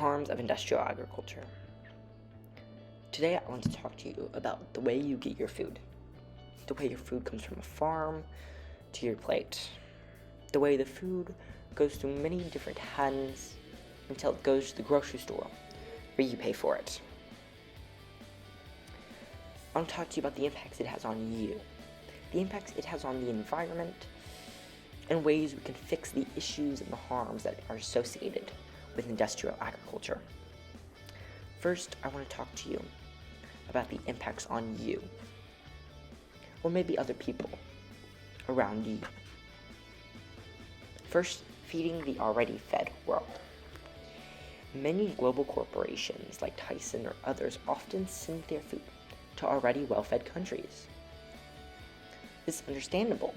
harms of industrial agriculture. Today I want to talk to you about the way you get your food. The way your food comes from a farm to your plate. The way the food goes through many different hands until it goes to the grocery store where you pay for it. I want to talk to you about the impacts it has on you, the impacts it has on the environment, and ways we can fix the issues and the harms that are associated with industrial agriculture. First, I want to talk to you about the impacts on you, or maybe other people around you. First, feeding the already fed world. Many global corporations like Tyson or others often send their food to already well-fed countries. This is understandable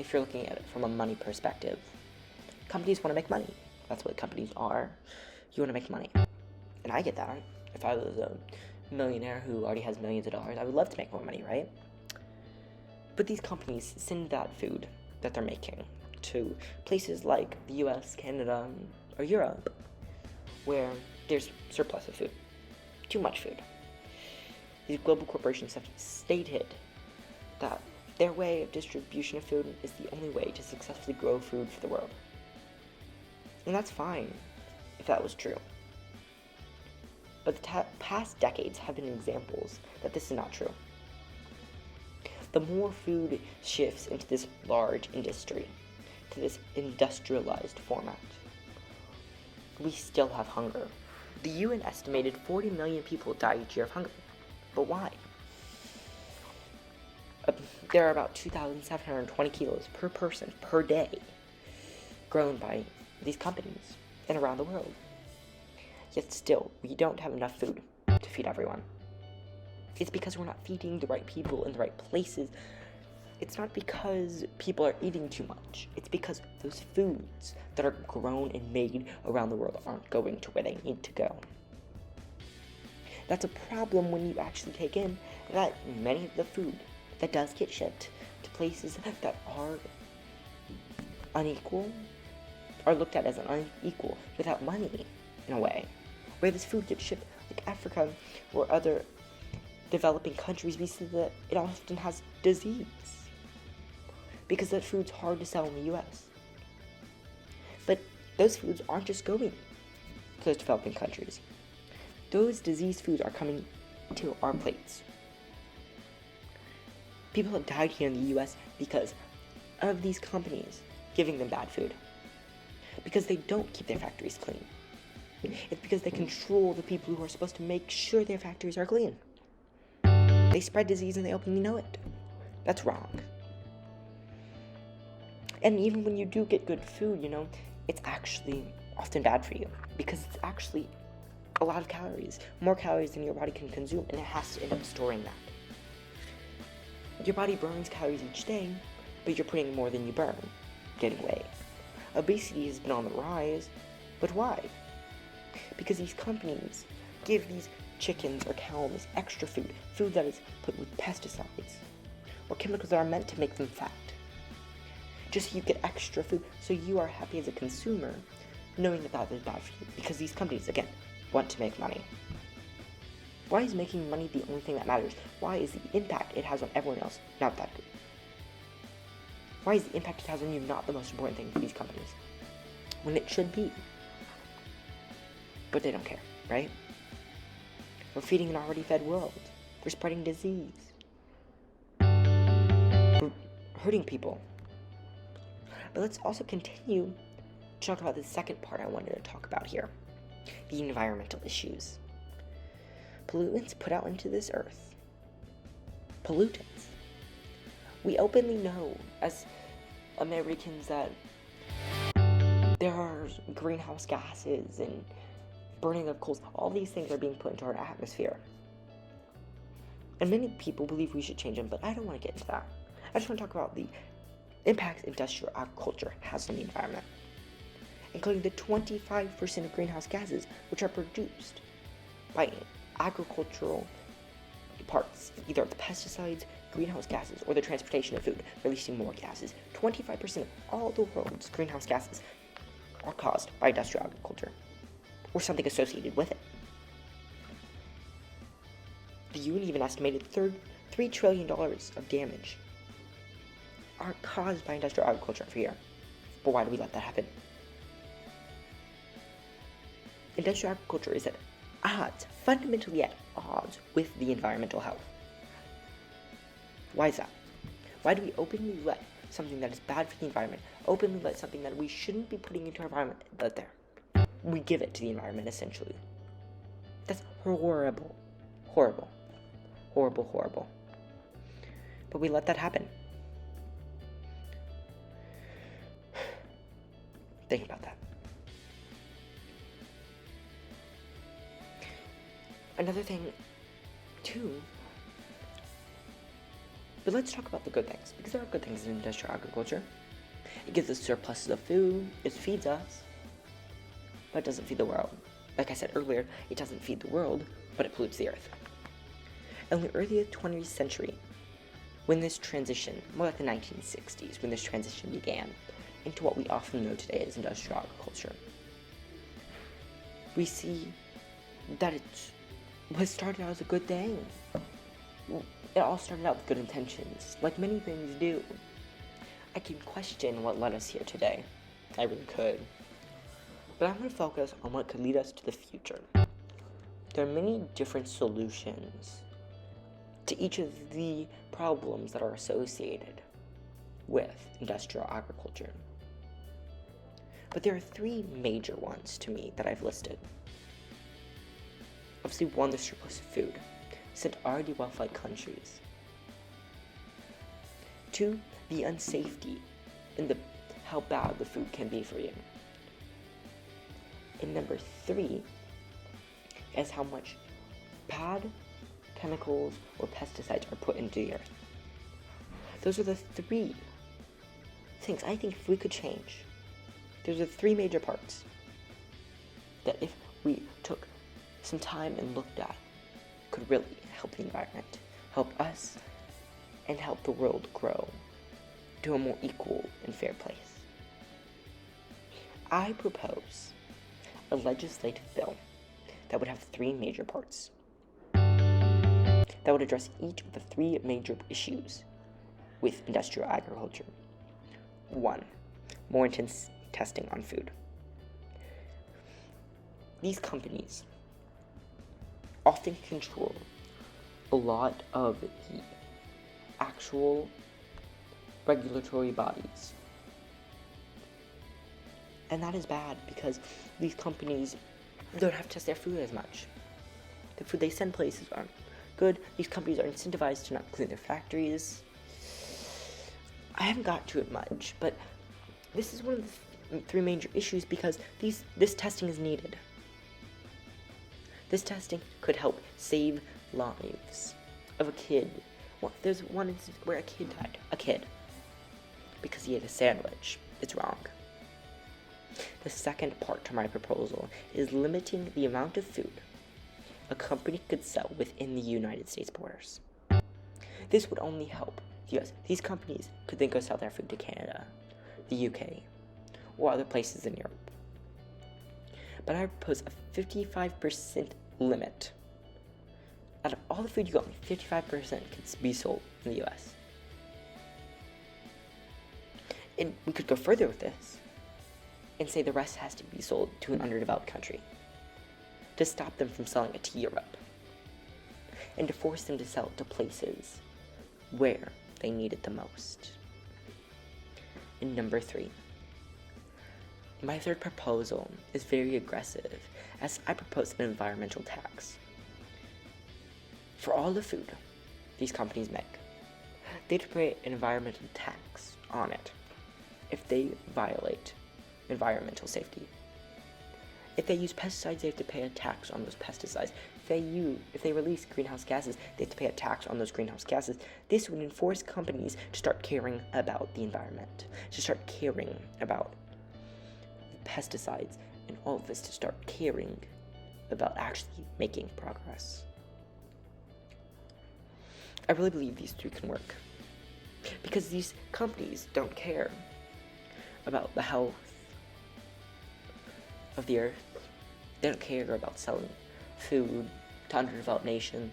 if you're looking at it from a money perspective. Companies want to make money. That's what companies are. You want to make money. And I get that. If I was a millionaire who already has millions of dollars, I would love to make more money, right? But these companies send that food that they're making to places like the US, Canada, or Europe, where there's surplus of food. Too much food. These global corporations have stated that their way of distribution of food is the only way to successfully grow food for the world. And that's fine, if that was true. But the past decades have been examples that this is not true. The more food shifts into this large industry, to this industrialized format, we still have hunger. The UN estimated 40 million people die each year of hunger. But why? There are about 2,720 kilos per person per day grown by these companies and around the world. Yet still, we don't have enough food to feed everyone. It's because we're not feeding the right people in the right places. It's not because people are eating too much. It's because those foods that are grown and made around the world aren't going to where they need to go. That's a problem when you actually take in that many of the food that does get shipped to places that are unequal, are looked at as unequal without money, in a way. Where this food gets shipped, like Africa or other developing countries, we see that it often has disease, because that food's hard to sell in the US. But those foods aren't just going to those developing countries. Those diseased foods are coming to our plates. People have died here in the US because of these companies giving them bad food. Because they don't keep their factories clean. It's because they control the people who are supposed to make sure their factories are clean. They spread disease and they openly know it. That's wrong. And even when you do get good food, it's actually often bad for you. Because it's actually a lot of calories. More calories than your body can consume, and it has to end up storing that. Your body burns calories each day, but you're putting more than you burn. Getting weight. Obesity has been on the rise, but why? Because these companies give these chickens or cows extra food that is put with pesticides, or chemicals that are meant to make them fat. Just so you get extra food, so you are happy as a consumer, knowing that that is bad for you, because these companies, again, want to make money. Why is making money the only thing that matters? Why is the impact it has on everyone else not that good? Why is the impact it has on you not the most important thing for these companies? When it should be. But they don't care, right? We're feeding an already fed world. We're spreading disease. We're hurting people. But let's also continue to talk about the second part I wanted to talk about here. The environmental issues. Pollutants put out into this earth. Pollutants. We openly know as Americans that there are greenhouse gases and burning of coals. All these things are being put into our atmosphere. And many people believe we should change them, but I don't want to get into that. I just want to talk about the impacts industrial agriculture has on the environment, including the 25% of greenhouse gases which are produced by agricultural parts, either the pesticides, greenhouse gases, or the transportation of food, releasing more gases. 25% of all the world's greenhouse gases are caused by industrial agriculture. or something associated with it. The UN even estimated $3 trillion of damage are caused by industrial agriculture every year. But why do we let that happen? Industrial agriculture is at odds, fundamentally at odds with the environmental health. Why is that? Why do we openly let something that is bad for the environment, openly let something that we shouldn't be putting into our environment, let there? We give it to the environment, essentially. That's horrible. Horrible. Horrible, horrible. But we let that happen. Think about that. Another thing, too, but let's talk about the good things, because there are good things in industrial agriculture. It gives us surpluses of food, it feeds us, but it doesn't feed the world. Like I said earlier, it doesn't feed the world, but it pollutes the earth. In the early 20th century, when this transition, more like the 1960s, when this transition began into what we often know today as industrial agriculture, we see that it was started out as a good thing. It all started out with good intentions, like many things do. I can question what led us here today. I really could. But I'm going to focus on what could lead us to the future. There are many different solutions to each of the problems that are associated with industrial agriculture. But there are three major ones to me that I've listed. Obviously, one, the surplus of food sent to already well-fed countries. Two, the unsafety and how bad the food can be for you. And number three is how much bad chemicals or pesticides are put into the earth. Those are the three things I think if we could change. Those are three major parts that if we took some time and looked at could really help the environment, help us, and help the world grow to a more equal and fair place. I propose a legislative bill that would have three major parts that would address each of the three major issues with industrial agriculture. 1. More intense testing on food. These companies often control a lot of the actual regulatory bodies. And that is bad because these companies don't have to test their food as much. The food they send places aren't good. These companies are incentivized to not clean their factories. I haven't got to it much, but this is one of the three major issues because this testing is needed. This testing could help save lives of a kid. Well, there's one instance where a kid died. A kid. Because he ate a sandwich. It's wrong. The second part to my proposal is limiting the amount of food a company could sell within the United States borders. This would only help the US. These companies could then go sell their food to Canada, the UK, or other places in Europe. But I propose a 55% limit. Out of all the food you got, 55% could be sold in the US. And we could go further with this and say the rest has to be sold to an underdeveloped country to stop them from selling it to Europe and to force them to sell it to places where they need it the most. And number 3. My third proposal is very aggressive, as I propose an environmental tax. For all the food these companies make, they'd pay an environmental tax on it if they violate environmental safety. If they use pesticides, they have to pay a tax on those pesticides. If they release greenhouse gases, they have to pay a tax on those greenhouse gases. This would enforce companies to start caring about the environment, to start caring about pesticides, and all of this to start caring about actually making progress. I really believe these three can work, because these companies don't care about the health of the earth. They don't care about selling food to underdeveloped nations.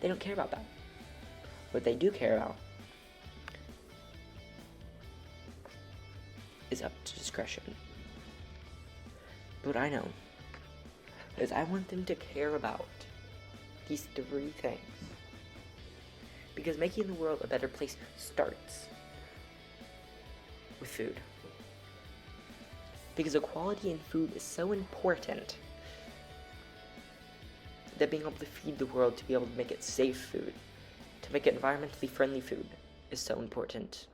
They don't care about that. What they do care about is up to discretion. But what I know is I want them to care about these three things. Because making the world a better place starts with food. Because equality in food is so important that being able to feed the world, to be able to make it safe food, to make it environmentally friendly food, is so important.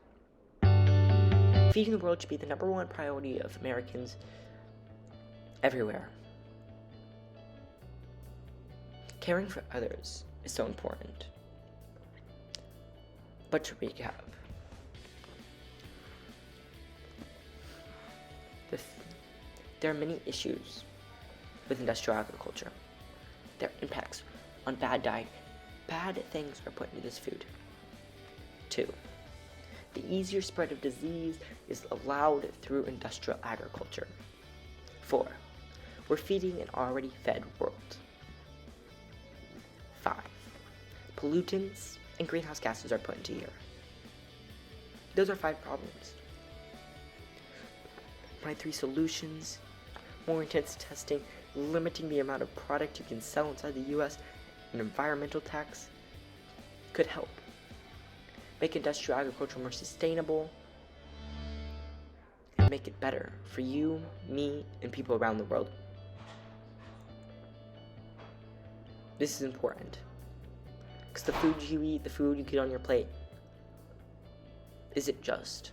Feeding the world should be the #1 priority of Americans everywhere. Caring for others is so important. But to recap, there are many issues with industrial agriculture. There are impacts on bad diet. Bad things are put into this food. 2, the easier spread of disease is allowed through industrial agriculture. 4, we're feeding an already fed world. 5, pollutants and greenhouse gases are put into here. Those are 5 problems. My 3 solutions: more intense testing, limiting the amount of product you can sell inside the US, and environmental tax could help make industrial agriculture more sustainable and make it better for you, me, and people around the world. This is important because the food you eat, the food you get on your plate, isn't just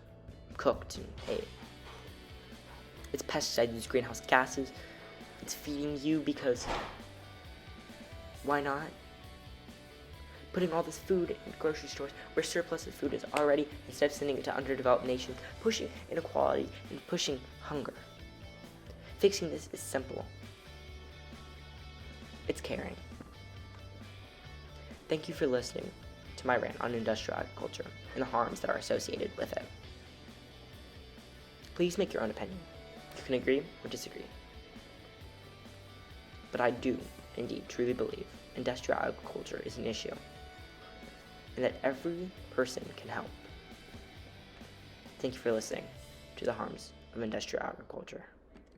cooked and ate. It's pesticides, it's greenhouse gases. It's feeding you because why not? Putting all this food in grocery stores where surplus of food is already, instead of sending it to underdeveloped nations, pushing inequality and pushing hunger. Fixing this is simple. It's caring. Thank you for listening to my rant on industrial agriculture and the harms that are associated with it. Please make your own opinion. You can agree or disagree. But I do, indeed, truly believe industrial agriculture is an issue and that every person can help. Thank you for listening to the harms of industrial agriculture.